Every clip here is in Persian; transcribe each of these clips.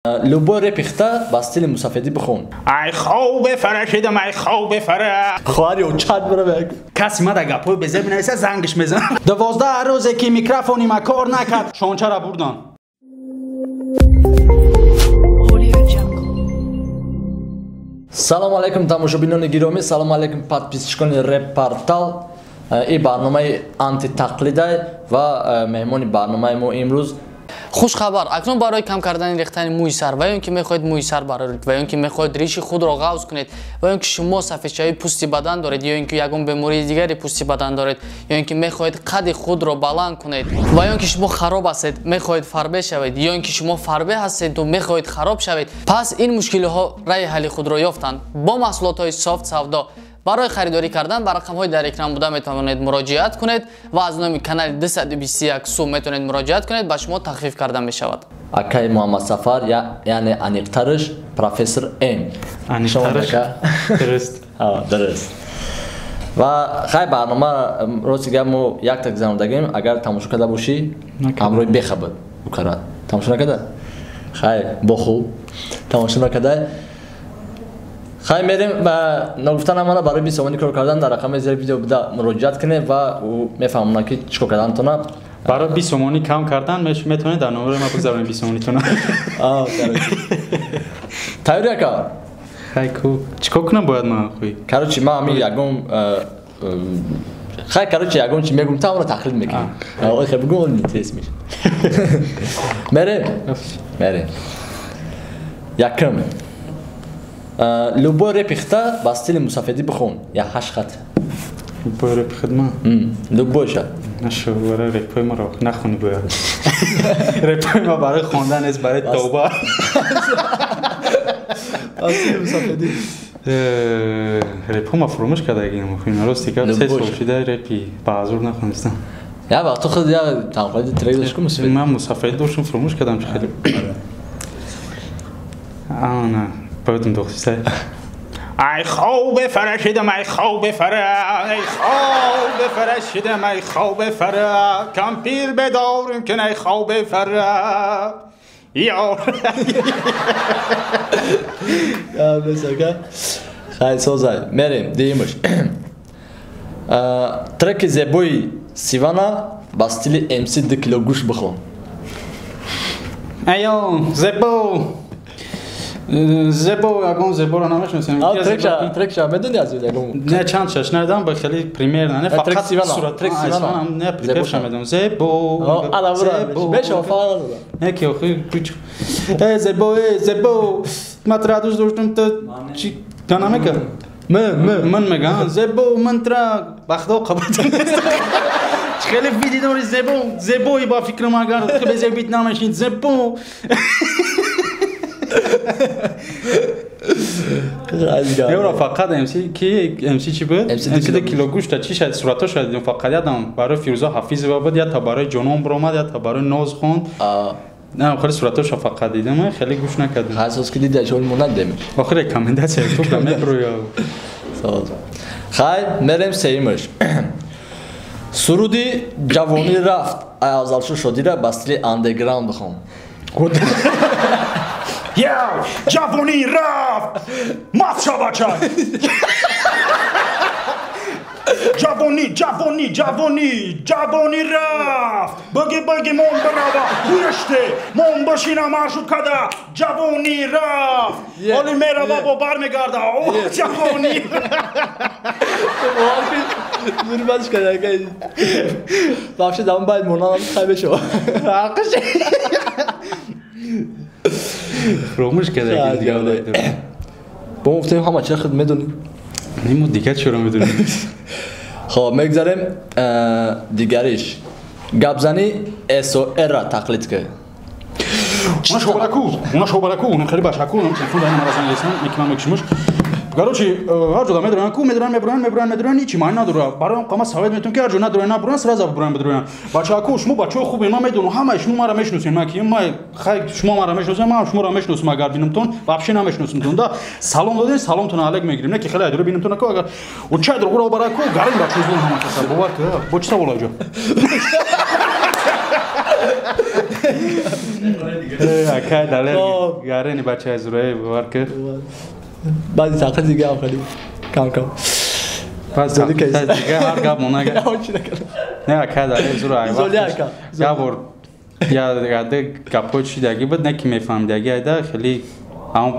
любой репихта ба стили мусафеди бихун. Ай خوب فرشیدم ای خوب فرش. خواهری چند برای کسی ما در گپوی بزر بینایسه زنگش میزن. 12 روزه که میکروفونی ما کار نکرد شونچه را بردن. салому алейкум тамошобинони гиромӣ, салому алейкум подписчикони репортал. ин барномаи антитақлидай ва меҳмони барномаи мо имрӯз хушхабар акнун барои кам кардани рехтани мӯи сар ва ён ки мехоҳед мӯи сар бароред ва ён ки мехоҳед риши худро ғавз кунед ва ён ки шумо сафедчаи пӯсти бадан доред ё ин ки ягон бемории дигари пӯсти бадан доред ё ин ки мехоҳед қадди худро баланд кунед ва ён ки шумо хароб ҳастед мехоҳед фарбе шавед ё ин ки шумо фарбе ҳастеду мехоҳед хароб шавед пас ин мушкилиҳо раи ҳалли худро ёфтанд бо маҳсулотҳои софт савдо барои харидорӣ кардан ба рақамҳои дар экран буда метавонед муроҷиат кунед ва аз номи канали 221 су метавонед муроҷиат кунед ба шумо тахфиф карда мешавад. акаи муҳаммад сафар яъне аниқтарш профессор м аниқтарш дуруст дуруст ва хай барнома рости гап мо як так занудагим агар тамошо карда бошӣ амрои бехабар укарад тамошо накарда хай бо хуб тамошо накарда خواهیم میریم و نگفتن همانا برای 20 ثوانی کار کردن در رقم زیر ویدیو بده مراجعت کنه و او میفهمونه که چیکار کردن تونه برای 20 ثوانی کم کردن میتونه در نمره ما بگذاریم 20 ثوانی تونه تایید کار خیلی خوب چیکار کنم باید من خوی کاروچی ما همین یگم خیلی کاروچی یگم چی میگم تا اون رو تقلید میکنم آقای خیلی بگم اون نیست میشه میره یکم любой репихта ба стили мусафеди бихун я 8 хат любой репихт ма любой ша нашу барои репой маро нахони бояд репой ма барои хондан нест барои тавба ба стили мусафеди репо ма фурӯмӯш кардагим хуин рости гап 3 сол шуда репи ба азур нахонистам я вақто худ я танқоиди трек дошкум мусафеди ман мусафеди доштам фурӯмӯш кардам чи хеле ана باید دوستی ای خوب فرشیدم ای خوب فرش ای خوب فرشیدم ای خوب فرش کم پیر بدارم که ای خوب فرش یار یا بسکه خیلی سوزای میریم دیمش ترک زیبوی سیوانا با استیل امسی 2 کیلو گوش بخون ایو زیبو زبو یگون زبو رو نمیشناسیم ترک شا میدونی از یگون نه چند شش ندارم به خیلی پریمیر نه فقط صورت ترک سیوانا نه پریپش میدونم زبو زبو بهش آفرین نه که خوی کوچ زبو مترادوش داشتم تو چی کنم که من میگم زبو من ترا بخدا قبول خیلی ویدیو داری زبوی با فکرم اگر که به زبیت نمیشین زبو یورا فقط امسی کی امسی چی بود امسی 2 کیلو گوشت چی شد صورتو شد فقط یادم برای فیروزا حفیظ بود یا تا برای جنون برآمد یا تا برای ناز خوند نه خیلی صورتش فقط دیدم خیلی گوش نکردم خاص که دیدی چون مونده دیم آخر ریکامنداسیون تو کامل برویا خیر میریم سیمش سرودی جوانی رفت ازالشو شدی را بستری اندرگراند بخون یا جوانی رفت مات شو بچه جوانی رفت بگی مون برابا گوشته مون باشینا مرشود کده جوانی رفت حالی میره بابا برمیگرده اوه جوانی زوربانش کرده که بابشه دام باید مونان خیلی شو حقش فراموش کرده دیگه با گفتیم همه چه خود میدونیم نیمو دیگه چرا میدونیم خب میگذاریم دیگریش گبزنی SOR را تقلید که اونا شو اونا خیلی باشاکو اونا تلفن دارن مراسم لیسان میکنم میکشمش короче هر جدا میدونن کو میدونن هیچی معنی نداره برای قما ثابت میتونم که هر جدا ندارن سراز بدونن بچه‌ها شما بچه‌ها خوبه من میدونم همه شما ما را میشناسین من که ما شما ما را میشناسین من شما را میشناسم اگر ببینمتون вообще نمیشناسمتون دا سلام دادین سلامتون علیک میگیریم نه که خیلی ادرو ببینمتون که اگر و چه درو رو برای کو گارین بچه‌ها همه کسا باور که با چه سوال آجا اکای دلر گارنی بچه از روی بار که بعدی تقریب دیگه هم خیلی کم پس دیگه هر گپ مونگه نه اکای دلر زور ای زولی اکا یا بر یا ده گپو چی دیگه بود نه کی میفهم دیگه ایده خیلی هم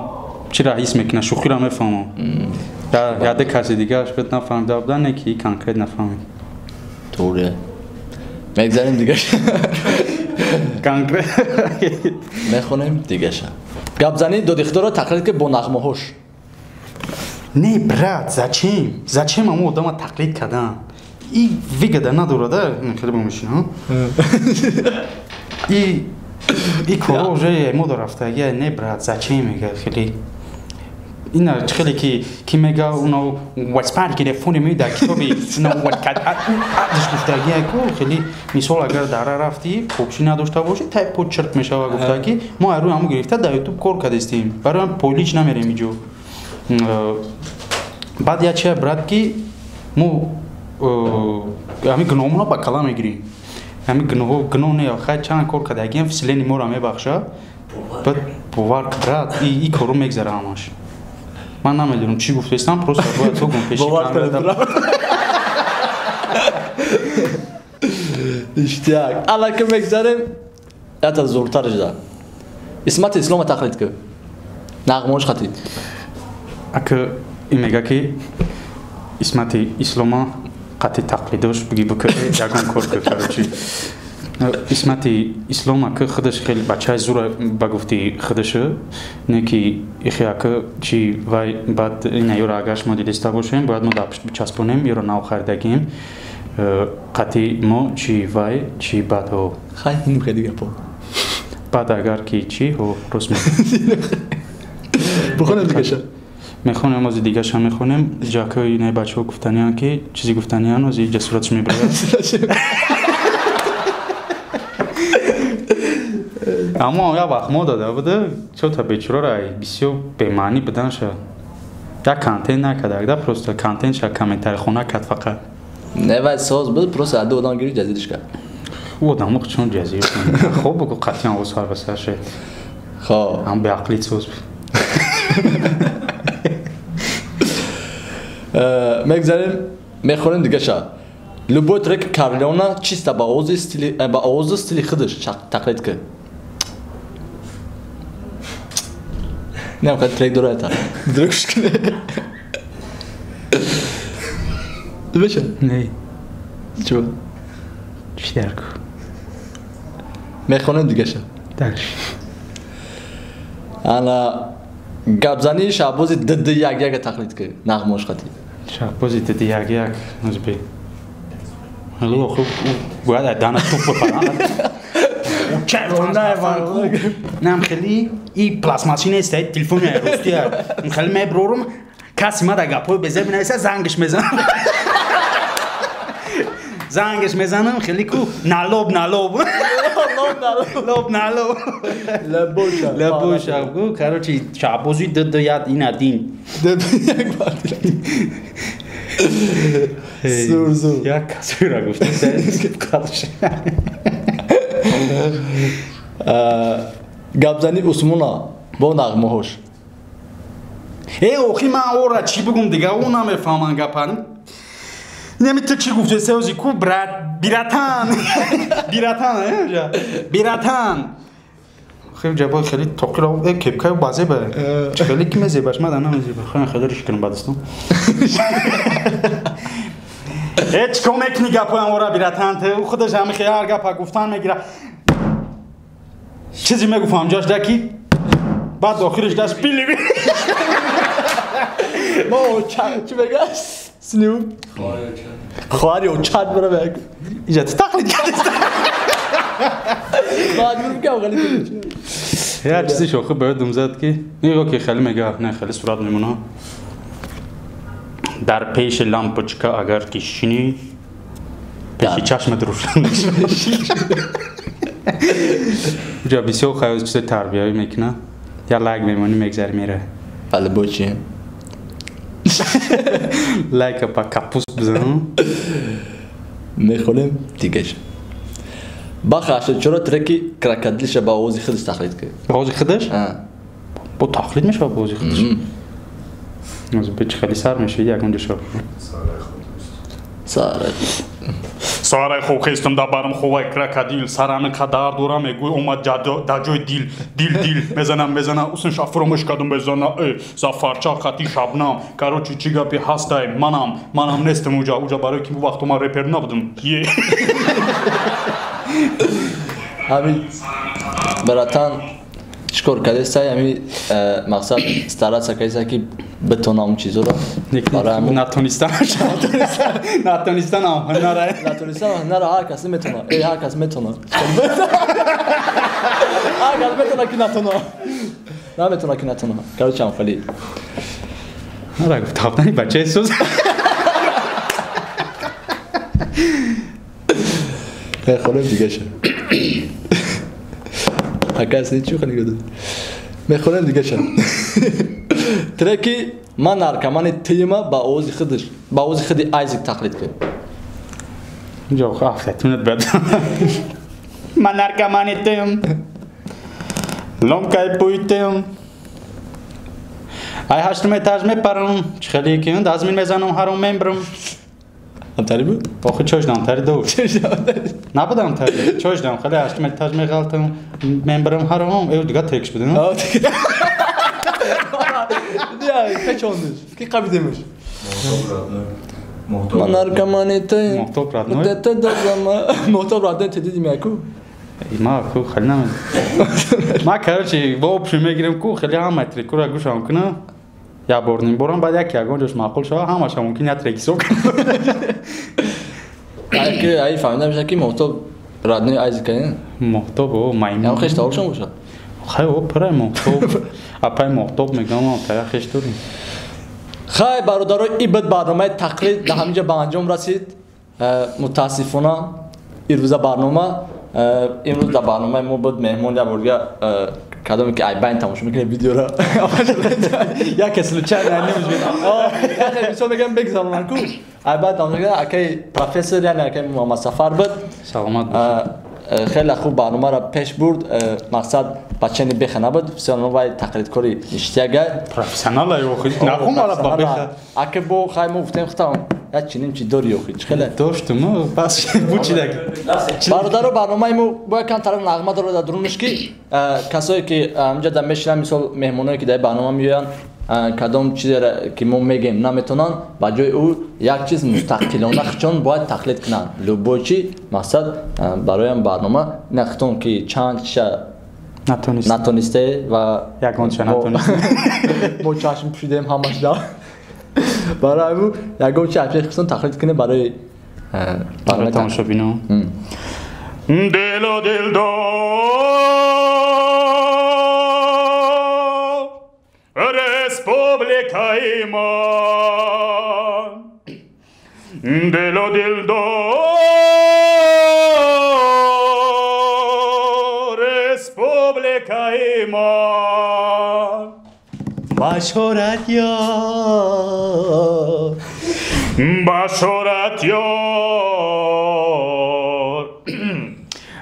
چرا حس میکنه شوخی را میفهمم یا ده کسی دیگه اش بد نفهمیده بودن نه کی کانکریت نفهمید طوره میگذاریم دیگه کانکریت میخونیم دیگه شد گپ زنی دو دختر رو تقلید که با نغمه هاش نه برات зачем امو آدم تقلید کردن این ویگده نداره خیلی بمیشین ها این کارو вже мода рафтаги не брат зачем میگه خیلی اینا خیلی کی میگه اونو واسپار تلفن میده کتابی اونو وقت ادش گفتگی کو خیلی مثال اگر در رفتی خوبشی نداشته باشی تایپ چرت میشه و گفتگی ما رو همو گرفته در یوتیوب کار کردیم برای پولیچ نمیریم اینجا بعد یا چه برات کی مو همین گناهمون با کلام میگیریم همین گناه نه آخر چند کار کردگیم فسیلنی ما رو میبخشه بعد باور برات این کارو میگذره همش من نمیدونم چی گفته استم پروسه باید تو گم پیشی کامل اشتیاق الان که میگذاریم تا زورتر جدا اسمت اسلام تقلید که نغمه‌اش خطی اگه این میگه که اسمت اسلام قطعی تقلیدش بگی بکه یکم کار که اسمت اسلام که خودش خیلی بچه زور بگفتی خودشه نه که اخیا که چی وای بعد این یورا اگرش ما دیستا باشیم باید ما داشت بچسبونیم یورا ناو خریدگیم قطعی ما چی وای چی بعد و خیلی خیلی گپا بعد اگر کی چی هو رسمی بخونم دیگه شد میخونم از دیگه شم میخونم جاکه اینه بچه‌ها گفتنیان که چیزی گفتنیان از این جسورتش میبره اما یا وقت ما داده بوده چون تا بیچاره رای بسیار بمعنی بدن شد یا کانتین نکرده اگه پروسته کانتین شد کامنتر خونه کرد فقط نه وای ساز بود پروسه عده آدم گیری جزیدش کرد او آدم مخ چون جزیر کنه خوب بگو قطعا وصار بسر شد خواه هم به عقلیت سوز بود میگذاریم میخوریم دیگه شد لبو ترک کارلیونا چیستا با آواز استیلی خودش تقلید که نه خیلی ترک دوره تا درکش کنه بشه نه چو چی درکو میخوریم دیگه شد درش انا گابزانی شعبوزی دد یک تقلید که نغمه‌اش خطی شعبوزی دد یک نزبی هلو خوب باید دانه توپ بپرم نم خیلی این پلاسماسین است تلفن می‌رستی خیلی میبرم کسی ما داغ پای بزنم نمیشه زنگش میزنم خیلی کو نالوب لبوش گو کاروچی شعبوزی دد یاد این ادین دد یک بار زور یا کسی را گفته سرت کارش گابزانی اسمونا با نغمه‌اش اوخی من اورا چی بگم دیگه اون نمیفهمن گپن نمی‌ته چی گفته سوزی کو برات بیراتان خیلی جواب خیلی توقیر او کپکای بازه به خیلی کی مزیباش ما دارم مزیبا خیلی ریش کنم بعدستون هیچ کمک نگاه اورا بیراتان ته خودش هم خیلی هر گپا گفتن میگیره چیزی میگفتم جاش دکی بعد آخرش دست پیلی ما چی بگه سنیو خواهری و چند برای بگه اینجا تقلید کرده خواهری برای بگه و غلیب هر چیزی شوخه باید دومزد که نگاه که خیلی میگه نه خیلی صورت میمونه در پیش لامپوچکا اگر کشینی پیشی چشمت روشن جا بسیار خیلی چیز تربیه‌ای میکنه یا لایک میمونی میگذاری میره بله بوچی لایک پا کپوس بزنم میخونیم دیگه شد بخش چرا ترکی کراکدیلش با آوازی خودش تقلید کرد؟ با آوازی خودش؟ با تقلید میشه با آوازی خودش. از بیچ خیلی سر میشه یکم جشن. سارای خوب خستم دبارم خوبه کراکدیل سرانه کدار دورم میگو اومد داجوی دیل بزنم اوسن شافرومش کدوم بزنم زفرچا خاطی شبنم کاروچی چی گپی هستای منم نستم اوجا برای کی وقت ما رپر نبودم همین براتان چیکار کردی سعی همین مقصد استرات سکایسا که بتونم چیزو رو نتونستم هنره هر کسی میتونه هر کس میتونه که نتونه کارو چم خالی نرا گفتم بچه سوز خودم دیگه شه هکاسی چی خالی گفت میخورم دیگه شه ترکی من نارکمان تیما با آوازی خودی آیزیک تقلید کرد جو خافتونت بد من نارکمان تیم لومکای پویتم ای هشتم etaج میپرم خیلی که دازمین میزنم هرم ممبرم همتری بود؟ آخه چوش دامتری دو نبود همتری چوش دام خیلی هشتم etaج میغلطم ممبرم هرم ایو دیگه تکش بده نه؟ دیگه kaç olmuş? Ki kabul demiş. من نارکمانی تیم محتوب راد نوی؟ دته دادم محتوب راد نوی تدیدی میکو ما کو خیلی نمید ما کرچی با اپشن میگیرم کو خیلی هم متری کو را گوشم کنه یا برنیم برام بعد یکی اگه اونجاش معقول شد همش هم ممکن یه ترکی سو کنه که ای فهمیده میشه که محتوب راد نوی آیزی کنین محتوب و مایمون یا خیش تاولشون باشه خیلی او پرای محتوب اپای محتوب میگم هم تایی خیش داریم خیلی برادرای این بد برنامه تقلید در همینجا به انجام رسید متاسفانه امروز برنامه امروز در برنامه ما بود مهمون یا برگه کدومی که ایبین تماشا میکنه ویدیو را یا کسی لچه نمیشه یا خیلی بیشتر بگم بگذارم من کو ایبین تماشا میکنه اکی پروفسور یعنی اکی محمد سفر بود سلامت باشید خیلی خوب برنامه را پیش برد مقصد بچه نی بخه نبود بسیار وای تقلید کاری نشتیگه پروفسیونال ای خود نخوام والا با بخه اگه با خیلی ما گفتیم خطام یا چنین چی داری خود خیلی داشتم پس بود چی دیگه برادر برنامه ما با کم طرف نغمه داره در درونش که کسایی که همینجا در میشن مثال مهمونایی که در برنامه میان کدام چیزی که ما میگیم نمیتونن با جای او یک چیز مستقلانه خودشون باید تقلید کنن لوبوچی مقصد برای برنامه نختون که چند نتونسته و یکانش نتونسته ما چشم پوشیدیم همش دار برای او یکم چشم خودشون تقلید کنه برای تماشا بینو دل و دل دار رسپوبلیکای من دل و دل دار رسپوبلیکای من باشورت یار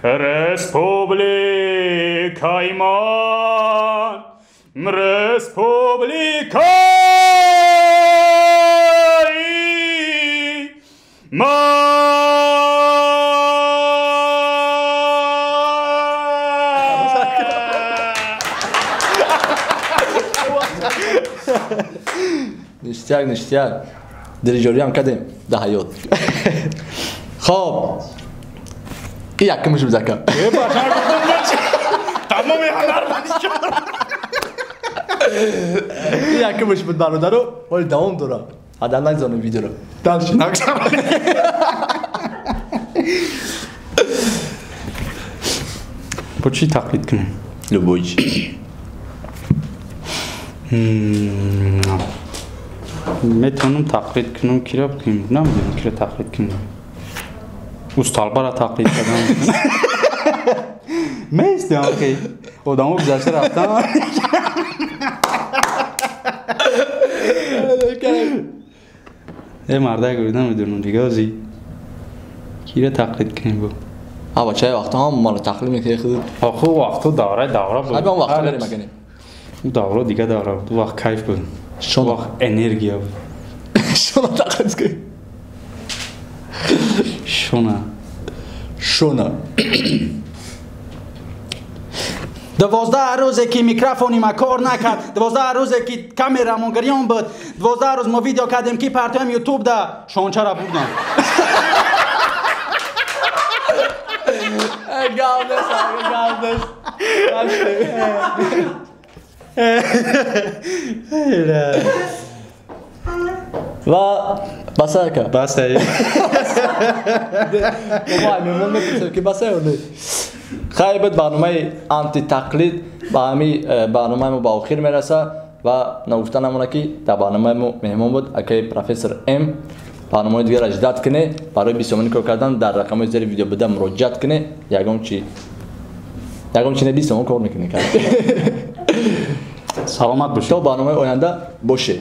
رسپوبلیکای من رسپوبلیکای من نشتیاق دریجوری هم کردیم ده حیات خب این یکمش بزکم تمام هنر منی این یکمش بود برادر رو ولی دوام داره حداقل نگذارم ویدیو رو با چی تقلید کنیم؟ لوبویچ میتونم تقلید کنم کی را بکنیم نمیدونم کی را تقلید کنیم استالبا را تقلید کردم میستم که آدمو گذشته رفتم یه مرده گویدم میدونم دیگه ازی کی را تقلید کنیم با ها بچه وقتا هم مال تقلیم میکنی خود آخه وقتا دوره بود ها بیام وقتا بریم مکنی دوره دیگه دوره بود وقت کیف بود شون وقت انرژی بود شون تقلیم کنی شونه 12 روزه که میکروفونی ما کار نکرد 12 روزه که کامرامون گریان بود 12 روز ما ویدیو کردیم که پرتویم یوتیوب ده شون چرا بودن گاودس و بسه که بسه بابا میمون میپرسیم که بسه یا نه خیلی بود برنامه آنتی تقلید با همی برنامه ما با آخر میرسه و نگفتن همونه که در برنامه ما مهمون بود اکی پروفسور ام برنامه دیگر اجداد کنه برای 20 کار کردن در رقم زیر ویدیو بده مراجعت کنه یکم چی نه 20 کار میکنه سلامت باشید تا برنامه آینده باشه